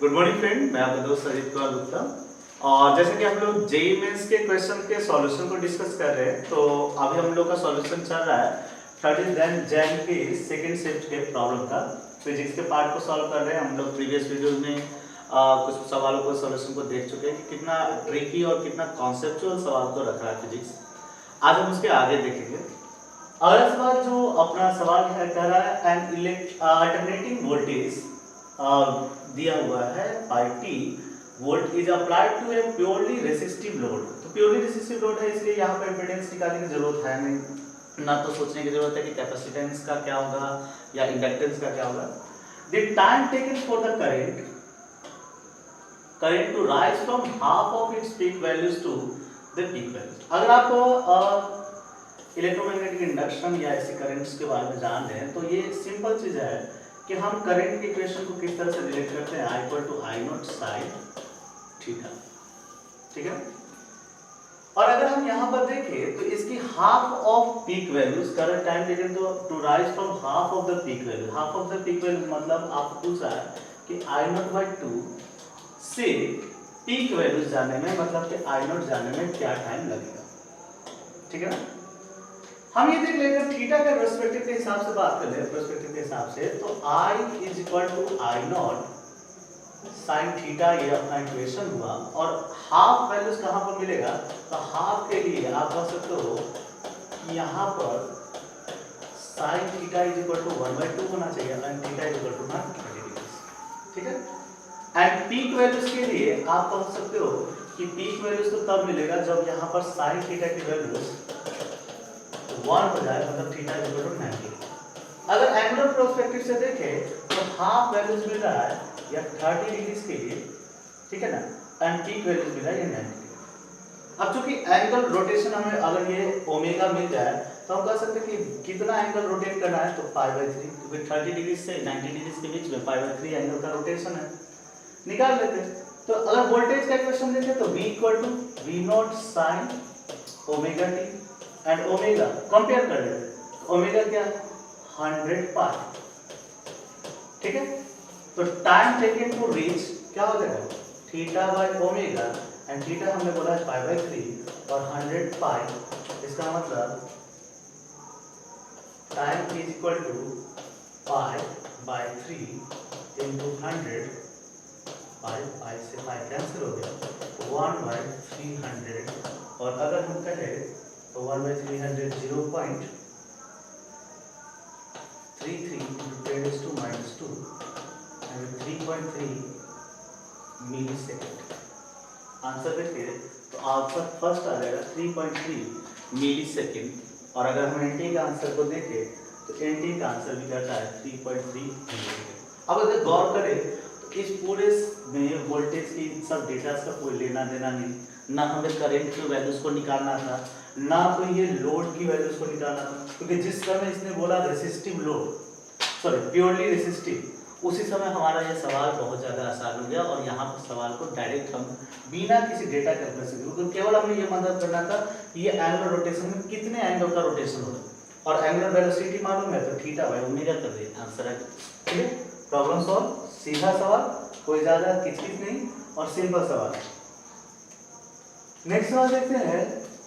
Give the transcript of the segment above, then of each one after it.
Good morning friend, मैं आपका दोस्त अजीत कुमार गुप्ता। और जैसे कि हम लोग जेईई मेंस के क्वेश्चन के सॉल्यूशन को डिस्कस कर रहे हैं, तो अभी हम लोग का सॉल्यूशन चल रहा है 13 जैन की सेकंड शिफ्ट के प्रॉब्लम का। फिजिक्स के पार्ट को सॉल्व कर रहे हैं हम लोग। प्रीवियस वीडियो में कुछ सवालों को सॉल्यूशन को देख चुके हैं कि कितना ट्रिकी और कितना कॉन्सेप्चुअल सवाल को रख रहा है फिजिक्स। आज हम उसके आगे देखेंगे। अगला सवाल जो अपना सवाल है, कह रहा है एन अल्टरनेटिंग वोल्टेज दिया हुआ है by t volt is applied to a purely resistive load. तो प्योरली रेसिस्टिव लोड है, इसलिए यहाँ पर इम्पीडेंस निकालने की जरूरत है नहीं, ना तो सोचने की जरूरत है कि कैपेसिटेंस का क्या होगा या इंडक्टेंस का क्या होगा। The time taken for the current to rise from half of its peak values to the peak values. अगर आप इलेक्ट्रोमैग्नेटिक इंडक्शन या ऐसे करंट्स के बारे में जान रहे हैं, तो ये सिंपल चीज है कि हम करंट की इक्वेशन को किस तरह से रिलेट करते हैं, I equal to I naught sine theta. ठीक है। और अगर हम यहाँ पर देखें तो इसकी half of peak values current time taken to rise from half of the peak value. Half of the peak value मतलब आपको पूछा है कि आई नॉट बाई 2 से पीक वैल्यूज जाने में, मतलब कि आई नॉट जाने में क्या टाइम लगेगा। ठीक है ना। हम ये देख लेंगे थीटा के पर्सपेक्टिव के हिसाब से बात कर ले, पर्सपेक्टिव के हिसाब से, तो I is equal to I naught sine theta, ये अपना इक्वेशन हुआ। और हाफ वैल्यूज कहाँ पर मिलेगा, तो हाफ के लिए आप कह सकते हो कि यहाँ पर sine theta is equal to 1/2 होना चाहिए and theta is equal to 30 degree. ठीक है। एंड पीक वैल्यूज के लिए आप कह सकते हो कि पीक वैल्यूज तो तब मिलेगा जब यहाँ पर साइन थीटा की वैल्यूज 1 हो जाए, मतलब थीटा इज इक्वल टू 90। अगर एंगुलर पर्सपेक्टिव से देखें तो हाफ वैल्यूज मिल रहा है या 30 डिग्री के लिए, ठीक है ना, एंड पीक वैल्यूज मिल रहा है या 90 डिग्री। अब चूंकि एंगल रोटेशन हमें अगर ये ओमेगा मिल जाए तो हम कह सकते हैं कि कितना एंगल रोटेट करना है, तो π/3, क्योंकि 30 डिग्री से 90 डिग्री के बीच में π/3 एंगल का रोटेशन है, निकाल लेते हैं। तो अगर वोल्टेज का इक्वेशन देखें तो V equal to V0 sin omega t and omega compare कर लेते। ओमेगा क्या, 100 पाई। ठीक है। तो टाइम टेकन टू रीच क्या हो जाएगा, theta by omega, and theta हमने बोला है π/3 और 100 पाई, इसका मतलब time is equal to π/3 into 100। Pi से पाई कैंसिल हो गया, 1/300। और अगर हम कहें तो 1/300 0.33 into 10⁻² and 3.3 millisecond. Answer देखिए तो आंसर फर्स्ट आ जाएगा 3.3 मिली सेकेंड। और अगर हम एनटी का आंसर को देखें तो एनटी का आंसर भी करता है 3.3 मिली सेकेंड। अब अगर गौर करें तो इस पूरे में वोल्टेज की सब डेटा का कोई लेना देना नहीं, ना हमें करंट की वैल्यूज को निकालना था, ना तो ये लोड की वैल्यूज को निकालना था, क्योंकि जिस समय इसने बोला resistive load, sorry purely resistive, उसी समय हमारा ये सवाल बहुत ज़्यादा आसान हो गया। और यहाँ पर सवाल को डायरेक्ट हम बिना किसी डेटा कैलकुलेशन के, केवल हमें ये मदद करना था कि ये एंगुलर रोटेशन में कितने एंगल का रोटेशन हो रहा है, और एंगुलर वेलोसिटी मालूम है तो थीटा बाय ओमेगा कर दिए, आंसर है। ठीक है, प्रॉब्लम सॉल्व, सीधा सवाल, कोई ज़्यादा किचकिच नहीं और सिंपल सवाल। नेक्स्ट सवाल देखते हैं।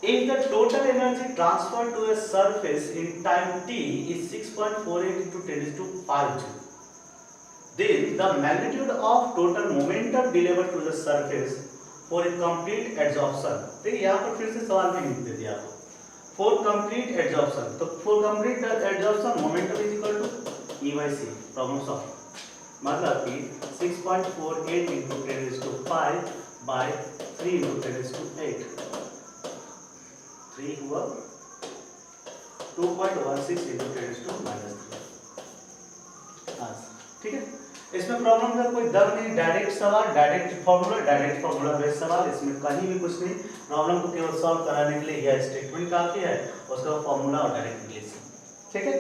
If the total energy transferred to a surface in time t is 6.48 into 10⁵ joule, then the magnitude of total momentum delivered to the surface for a complete adsorption। देखिए यहाँ पर फिर से सवाल में लिख दे दिया आपको, for complete adsorption। तो for complete adsorption momentum is equal to E/c। Problem solve, मतलब कि 6.48 into 10⁵ by 3 into 10⁸। 3 हुआ 2.16 into 10⁻3। ठीक है। इसमें प्रॉब्लम का कोई दम नहीं, डायरेक्ट सवाल, डायरेक्ट फॉर्मूला बेस्ड सवाल, इसमें कहीं भी कुछ नहीं। प्रॉब्लम को केवल सॉल्व कराने के लिए यह स्टेटमेंट काफी है, उसका फॉर्मूला और डायरेक्ट रिलेशन। ठीक है।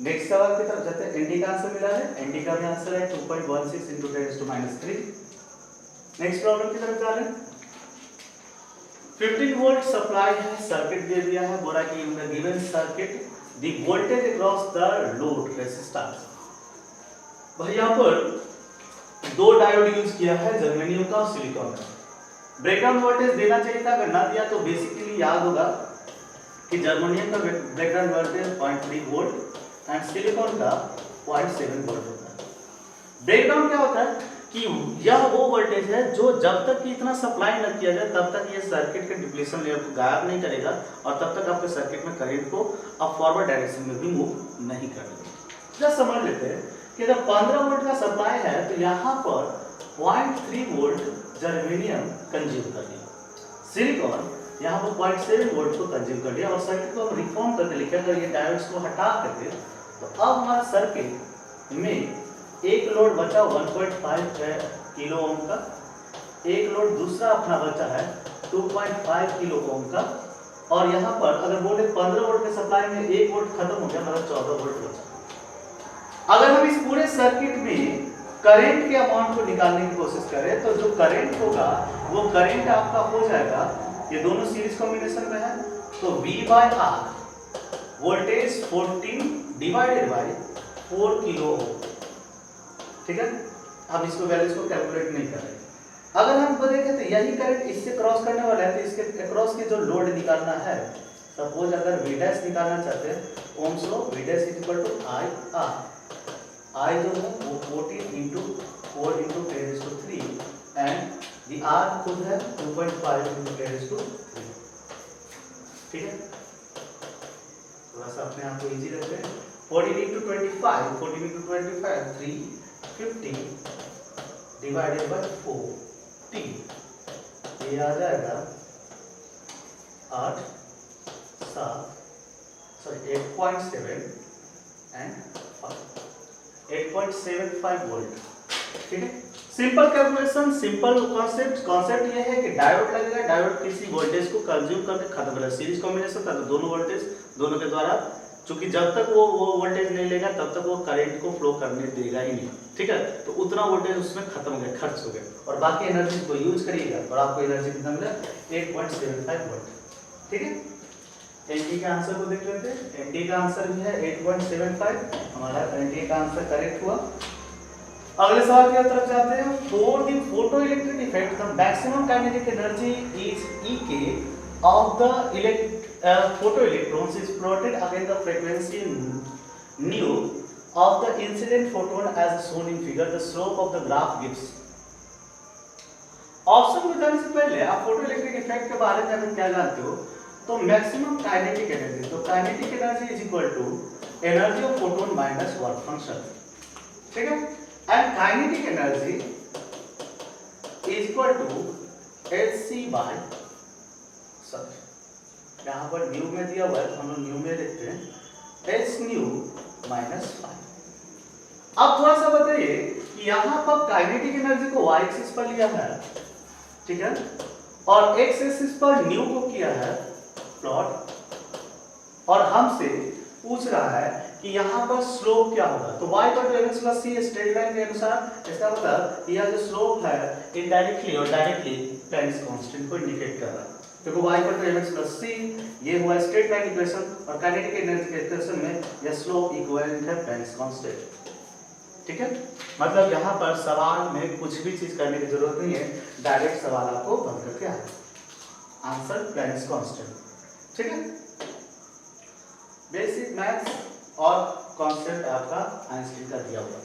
नेक्स्ट सवाल की तरफ जाते हैं। एनडी का आंसर मिला है, एनडी का भी आंसर है 2.16 into 10⁻3। नेक्स्ट प्रॉब्लम की तरफ जा रहे हैं। 15 वोल्ट सप्लाई है, सर्किट दे दिया है, बोला कि in the given circuit the voltage across the load resistance. भाई यहाँ पर दो डायोड यूज किया है, जर्मेनियम का और सिलिकॉन का। ब्रेकडाउन वोल्टेज देना चाहिए था, अगर ना दिया तो बेसिकली याद होगा कि जर्मेनियम का breakdown voltage 0.3 volt and silicon का 0.7 वोल्ट होता है। ब्रेकडाउन क्या होता है कि यह वो वोल्टेज है जो जब तक कि इतना सप्लाई न किया जाए तब तक ये सर्किट के डिप्लीशन लेवल को गायब नहीं करेगा और तब तक आपके सर्किट में करंट को अब फॉरवर्ड डायरेक्शन में भी मूव नहीं करेगा। जस्ट समझ लेते हैं कि अगर 15 वोल्ट का सप्लाई है तो यहाँ पर 0.3 वोल्ट जर्मेनियम कंज्यूम कर लिया, सिलिकॉन यहाँ पर 0.7 वोल्ट को कंज्यूम कर लिया और सर्किट को हम रिफॉर्म करके लिखे, अगर ये डायोड्स को हटा करके तो अब हमारा सर्किट में एक लोड बचा 1.5 किलो ओम का, एक लोड दूसरा अपना बचा है 2.5 किलो ओम का, और यहाँ पर अगर बोले 15 वोल्ट के सप्लाई में 1 वोल्ट खत्म हो गया, मतलब 14 वोल्ट बचा। अगर हम इस पूरे सर्किट में करंट के अमाउंट को निकालने की कोशिश करें तो जो करंट होगा वो करंट आपका हो जाएगा, ये दोनों सीरीज कॉम्बिनेशन में है, तो V/R voltage 14 divided by 4 kilo ohm. ठीक है, अब इसको वैल्यूज को कैलकुलेट नहीं कर रहे। अगर हम देखें तो यही करंट इससे क्रॉस करने वाला है, तो इसके अक्रॉस के जो लोड निकालना है, सपोज अगर V' निकालना चाहते हैं Ohm's law, V' I/R, I जो है वो 14 into 4 into 10⁻³ and the R खुद है 2.5 इंटू 10⁻³। ठीक है, थोड़ा सा अपने आप को इजी रखते हैं। 14 into 25, 14 into 25 350 divided by 4t, ये आ जाएगा 8.7 एंड 8.75 वोल्ट। ठीक है, सिंपल कैलकुलेशन, सिंपल कॉन्सेप्ट ये है कि डायोड लगेगा, डायोड किसी वोल्टेज को कंज्यूम करके खत्म करेगा। सीरीज कॉम्बिनेशन था तो दोनों वोल्टेज दोनों के द्वारा, चूंकि जब तक वो वोल्टेज नहीं लेगा तब तक वो करंट को फ्लो करने देगा ही नहीं। ठीक है, तो उतना वोल्टेज उसमें खत्म हो गया, खर्च हो गया, और बाकी एनर्जी को यूज करिएगा और आपको एनर्जी कितना मिला 8.75 वोल्ट। ठीक है, एनडी का आंसर को देख लेते हैं। एनडी का आंसर भी है 8.75, हमारा एनडी का आंसर करेक्ट हुआ। अगले सवाल की तरफ जाते हैं। For the photo electric effect the maximum kinetic energy is EK of the photoelectrons is plotted against the frequency nu of the incident photon as shown in figure. The slope of the graph gives. Option में जाने से पहले आप photo electric effect के बारे में अगर क्या जानते हो तो मैक्सिमम काइनेटिक एनर्जी, तो kinetic energy is equal to energy of photon minus work function. ठीक है, and kinetic energy is equal to hc by सब, यहाँ पर न्यू में दिया हुआ है तो हम लोग न्यू में लिखते हैं h न्यू माइनस 5। अब थोड़ा सा बताइए कि यहाँ पर काइनेटिक एनर्जी को y एक्सिस पर लिया है, ठीक है, और x एक्सिस पर न्यू को किया है प्लॉट, और हमसे पूछ रहा है कि यहाँ पर स्लोप क्या होगा। तो y पर mx plus c straight line के अनुसार इसका मतलब यह जो स्लोप है इनडायरेक्टली और डायरेक्टली प्लैंक्स कांस्टेंट को इंडिकेट कर रहा है, क्योंकि y पर mx प्लस c ये हुआ स्ट्रेट लाइन इक्वेशन, और काइनेटिक एनर्जी के इक्वेशन में यह स्लोप इक्विवेलेंट है प्लैंक्स कांस्टेंट। ठीक है, मतलब यहाँ पर सवाल में कुछ भी चीज करने की जरूरत नहीं है, डायरेक्ट सवाल आपको बन करके आएगा, आंसर प्लैंक्स कांस्टेंट। ठीक है, बेसिक मैथ्स और कॉन्सेप्ट आपका आइंस्टीन का दिया हुआ।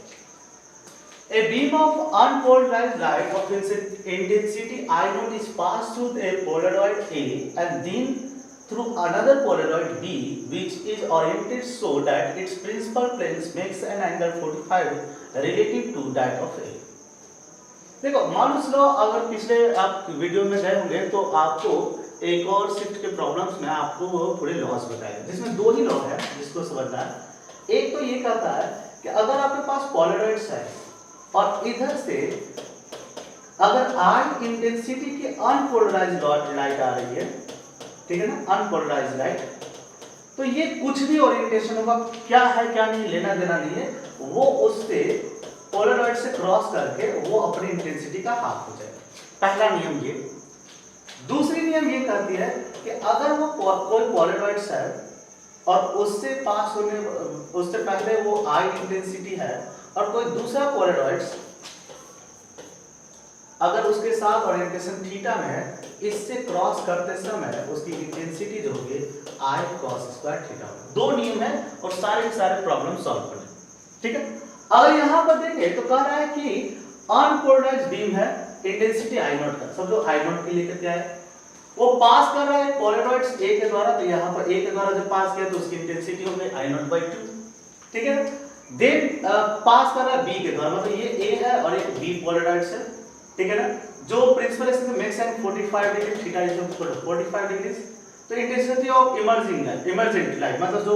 A beam of unpolarized light of intensity I naught is passed through a polaroid A and then through another polaroid B, which is oriented so that its principal planes makes an angle 45 relative to that of A। देखो Malus law अगर पिछले आप video में गए होंगे तो आपको एक और शिफ्ट के प्रॉब्लम्स में आपको वो पूरे लॉस बताएगा, जिसमें दो ही लॉ है जिसको समझना है। एक तो ये कहता है कि अगर आपके पास पोलराइड्स है और इधर से अगर I इंटेंसिटी की अनपोलराइज्ड लाइट आ रही है, ठीक है ना, अनपोलराइज्ड लाइट, तो ये कुछ भी ओरिएंटेशन होगा, क्या है क्या नहीं लेना देना नहीं है, वो उससे पोलराइड से क्रॉस करके वो अपनी इंटेंसिटी का हाफ हो जाएगा। पहला नियम ये। दूसरी नियम ये कहती है कि अगर वो कोई पोलराइड्स है और उससे पास होने उससे पहले वो I इंटेंसिटी है और कोई दूसरा पोलराइड्स अगर उसके साथ ओरिएंटेशन थीटा में है, इससे क्रॉस करते समय उसकी इंटेंसिटी जो होगी I cos स्क्वायर थीटा। दो नियम है और सारे के सारे प्रॉब्लम सॉल्व करने, ठीक है। अगर यहाँ पर देखें तो कह रहा है कि अनपोलराइज्ड बीम है, इंटेंसिटी I नॉट का, सब जो I नॉट के लिए क्या है, वो पास कर रहा है पोलराइड्स A के द्वारा, तो यहाँ पर A के द्वारा जब पास किया तो उसकी इंटेंसिटी हो गई I नॉट बाई 2, ठीक है। देन पास कर रहा है B के द्वारा, मतलब ये A है और एक B पोलराइड्स है, ठीक है ना। जो प्रिंसिपल इसमें makes and 45 degree, theta is equal to 45 degree, तो इंटेंसिटी ऑफ इमर्जिंग है, इमर्जेंट लाइट, मतलब जो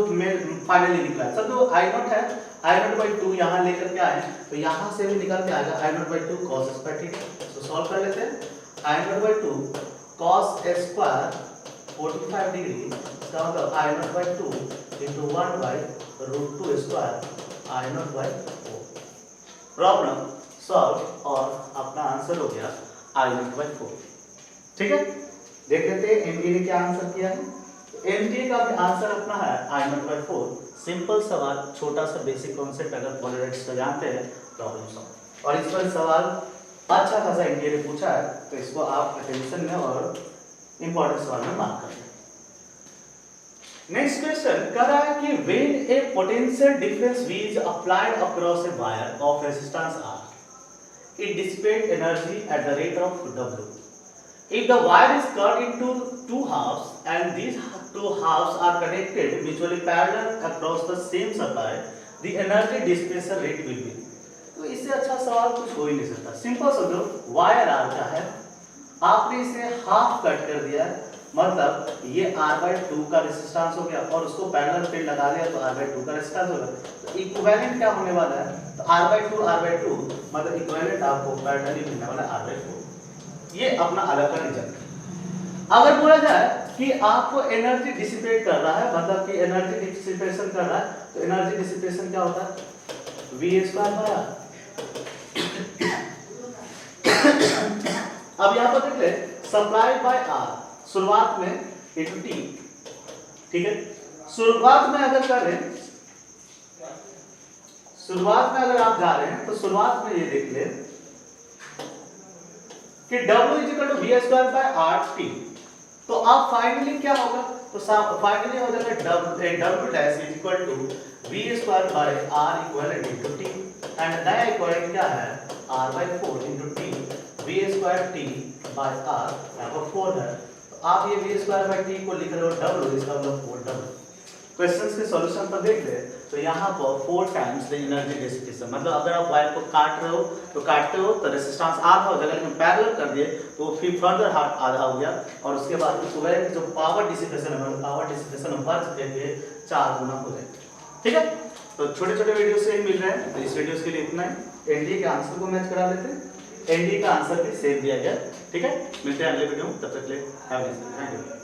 फाइनली निकला है, सब जो I नॉट है I नॉट बाई 2 यहाँ लेकर के आए, तो यहाँ से भी निकल के आएगा I naught by 2 cos square theta. तो सॉल्व कर लेते हैं, I naught by 2 cos square 45 degree, इसका मतलब I naught by 2 into 1 by root 2 square I naught by 4। Problem solve और अपना आंसर हो गया I नॉट बाई 4, ठीक है। देख लेते हैं एनडीए ने क्या आंसर किया है। एनडीए का आंसर अपना है I नॉट बाई 4। सिंपल सवाल, छोटा सा बेसिक कॉन्सेप्ट, अगर पोलराइड्स को जानते हैं प्रॉब्लम सॉल्व। और इस पर सवाल अच्छा खासा एनडीए ने पूछा है, तो इसको आप अटेंशन में और इंपॉर्टेंट सवाल में मार्क कर लें। नेक्स्ट क्वेश्चन कह रहा है कि when A potential difference V is applied across a wire of resistance R, it dissipates energy at the rate of W. If the wire is cut into two halves and these two halves are connected mutually parallel across the same supply, the energy dissipation rate will be। तो इससे अच्छा सवाल कुछ हो ही नहीं सकता। Simple समझो, wire R का है, आपने इसे हाफ कट कर दिया, मतलब ये R/2 का रेजिस्टेंस हो गया और उसको पैरेलल फील्ड लगा लिया तो R/2 का रेजिस्टेंस होगा। तो इक्विवेलेंट क्या होने वाला है, तो R/2 मतलब इक्विवेलेंट आपको पैरेलली मिलने वाला है R/4। ये अपना अलग का रिजल्ट। अगर बोला जाए कि आपको एनर्जी डिसिपेट कर रहा है, मतलब कि एनर्जी डिसिपेशन कर रहा है, तो एनर्जी डिसिपेशन क्या होता है, V स्क्वायर बाय R। अब यहाँ पर देख ले, सप्लाई बाय R शुरुआत में इनटू T, ठीक है। शुरुआत में अगर कर रहे हैं, शुरुआत में अगर आप जा रहे हैं तो शुरुआत में ये देख ले कि W is equal to V square by RT। तो अब फाइनली क्या होगा, तो फाइनली हो जाएगा W dash is equal to V square by R equal to T, and नया इक्वल क्या है R/4 into T, V square T by R, यहाँ पर 4 है, तो आप ये V स्क्वायर बाय T को लिख रहे हो W, इसका मतलब 4W। क्वेश्चंस के सॉल्यूशन पर देख ले, तो यहाँ पर 4 टाइम्स द एनर्जी डिसिपेशन, मतलब अगर आप वायर को काट रहे हो तो काटते हो तो रेजिस्टेंस आधा हो जाएगा, लेकिन पैरेलल कर दिए तो फिर फर्दर हाफ आधा हो गया, और उसके बाद इक्विवेलेंट जो पावर डिसिपेशन है, मतलब पावर डिसिपेशन वर्क के 4 गुना हो जाएगा, ठीक है। तो छोटे छोटे वीडियो से ही मिल रहे हैं, तो इस वीडियो के लिए इतना ही। एनडीए के आंसर को मैच करा लेते हैं, एनडीए का आंसर भी सेम दिया गया, ठीक है। मिलते हैं अगले वीडियो में, तब तक के लिए have a nice day, thank you.